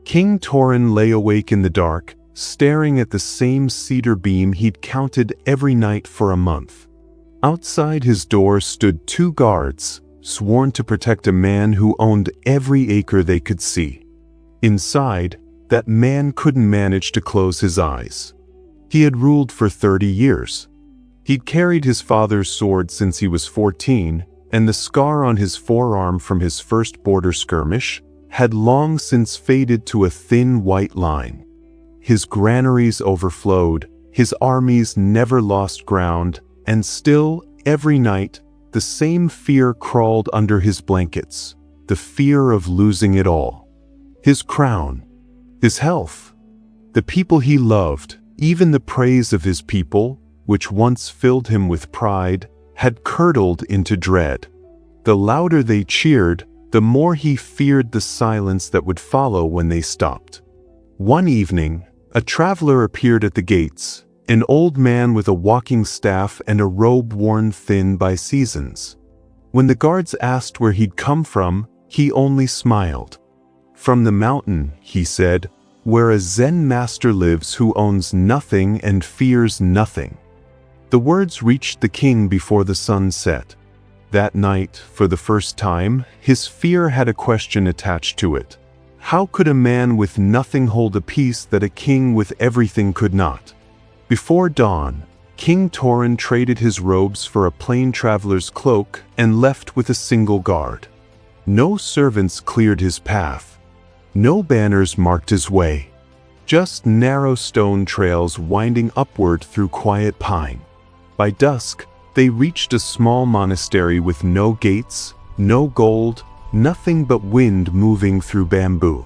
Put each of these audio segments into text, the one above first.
King Toran lay awake in the dark, staring at the same cedar beam he'd counted every night for a month. Outside his door stood 2 guards, sworn to protect a man who owned every acre they could see. Inside, that man couldn't manage to close his eyes. He had ruled for 30 years. He'd carried his father's sword since he was 14, and the scar on his forearm from his first border skirmish had long since faded to a thin white line. His granaries overflowed, his armies never lost ground, and still, every night, the same fear crawled under his blankets, the fear of losing it all. His crown, his health, the people he loved, even the praise of his people, which once filled him with pride, had curdled into dread. The louder they cheered, the more he feared the silence that would follow when they stopped. One evening, a traveler appeared at the gates, an old man with a walking staff and a robe worn thin by seasons. When the guards asked where he'd come from, he only smiled. "From the mountain," he said, "where a Zen master lives who owns nothing and fears nothing." The words reached the king before the sun set. That night, for the first time, his fear had a question attached to it. How could a man with nothing hold a peace that a king with everything could not? Before dawn, King Toran traded his robes for a plain traveler's cloak and left with a single guard. No servants cleared his path. No banners marked his way. Just narrow stone trails winding upward through quiet pine. By dusk, they reached a small monastery with no gates, no gold, nothing but wind moving through bamboo.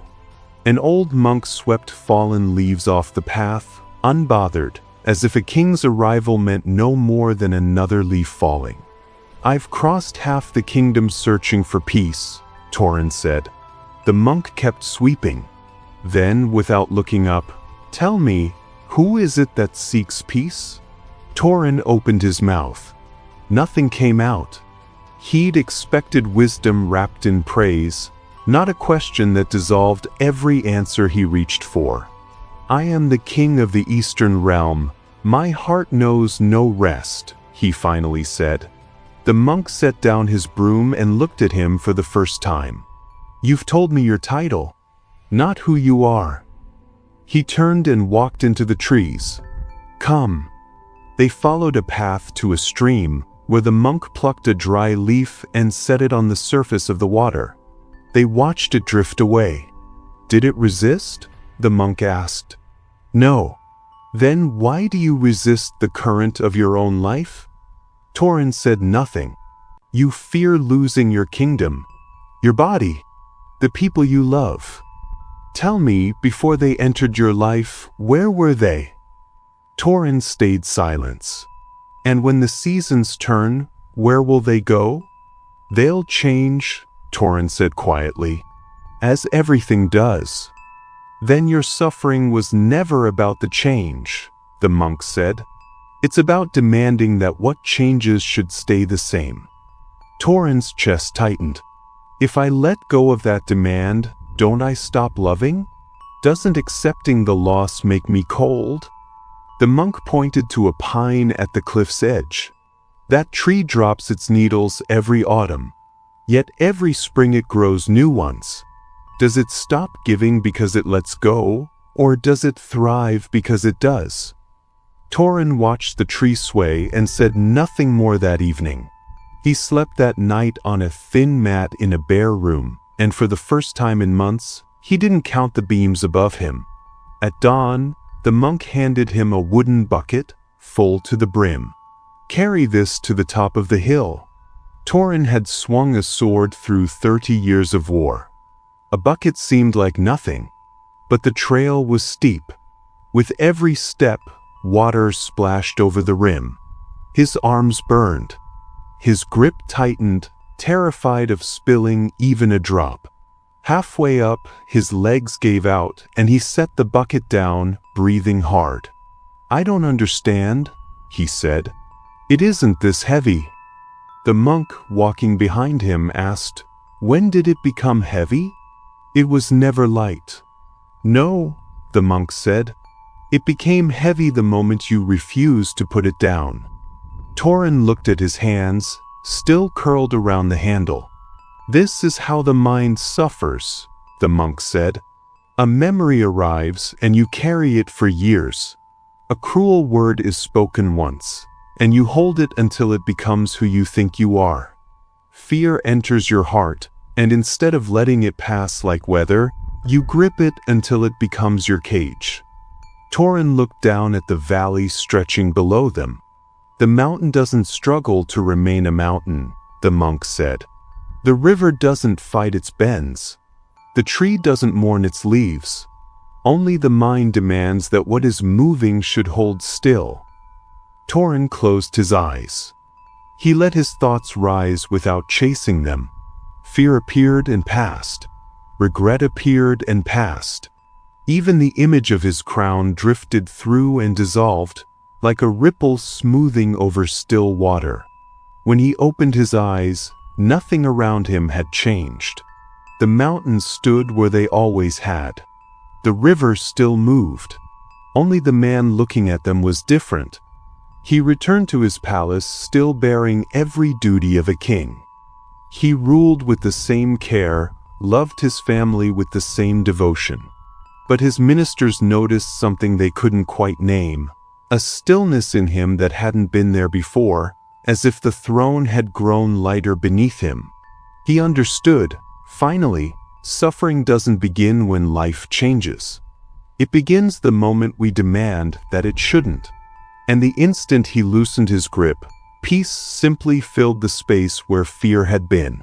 An old monk swept fallen leaves off the path, unbothered, as if a king's arrival meant no more than another leaf falling. "I've crossed half the kingdom searching for peace," Toran said. The monk kept sweeping. Then, without looking up, "Tell me, who is it that seeks peace?" Toran opened his mouth. Nothing came out. He'd expected wisdom wrapped in praise, not a question that dissolved every answer he reached for. "I am the king of the eastern realm. My heart knows no rest," he finally said. The monk set down his broom and looked at him for the first time. "You've told me your title, not who you are." He turned and walked into the trees. "Come." They followed a path to a stream, where the monk plucked a dry leaf and set it on the surface of the water. They watched it drift away. "Did it resist?" the monk asked. "No." "Then why do you resist the current of your own life?" Toran said nothing. "You fear losing your kingdom, your body, the people you love. Tell me, before they entered your life, where were they?" Toran stayed silent. "And when the seasons turn, where will they go?" "They'll change," Toran said quietly, "as everything does." "Then your suffering was never about the change," the monk said. "It's about demanding that what changes should stay the same." Toran's chest tightened. "If I let go of that demand, don't I stop loving? Doesn't accepting the loss make me cold?" The monk pointed to a pine at the cliff's edge. "That tree drops its needles every autumn, yet every spring it grows new ones. Does it stop giving because it lets go, or does it thrive because it does?" Toran watched the tree sway and said nothing more that evening. He slept that night on a thin mat in a bare room, and for the first time in months, he didn't count the beams above him. At dawn, the monk handed him a wooden bucket, full to the brim. "Carry this to the top of the hill." Toran had swung a sword through 30 years of war. A bucket seemed like nothing, but the trail was steep. With every step, water splashed over the rim. His arms burned. His grip tightened, terrified of spilling even a drop. Halfway up, his legs gave out, and he set the bucket down, breathing hard. "I don't understand," he said. "It isn't this heavy." The monk, walking behind him, asked, "When did it become heavy?" "It was never light." "No," the monk said. "It became heavy the moment you refused to put it down." Toran looked at his hands, still curled around the handle. "This is how the mind suffers," the monk said. "A memory arrives and you carry it for years. A cruel word is spoken once, and you hold it until it becomes who you think you are. Fear enters your heart, and instead of letting it pass like weather, you grip it until it becomes your cage." Toran looked down at the valley stretching below them. "The mountain doesn't struggle to remain a mountain," the monk said. "The river doesn't fight its bends. The tree doesn't mourn its leaves. Only the mind demands that what is moving should hold still." Toran closed his eyes. He let his thoughts rise without chasing them. Fear appeared and passed. Regret appeared and passed. Even the image of his crown drifted through and dissolved, like a ripple smoothing over still water. When he opened his eyes, nothing around him had changed. The mountains stood where they always had. The river still moved. Only the man looking at them was different. He returned to his palace still bearing every duty of a king. He ruled with the same care, loved his family with the same devotion. But his ministers noticed something they couldn't quite name, a stillness in him that hadn't been there before, as if the throne had grown lighter beneath him. He understood, finally, suffering doesn't begin when life changes. It begins the moment we demand that it shouldn't. And the instant he loosened his grip, peace simply filled the space where fear had been.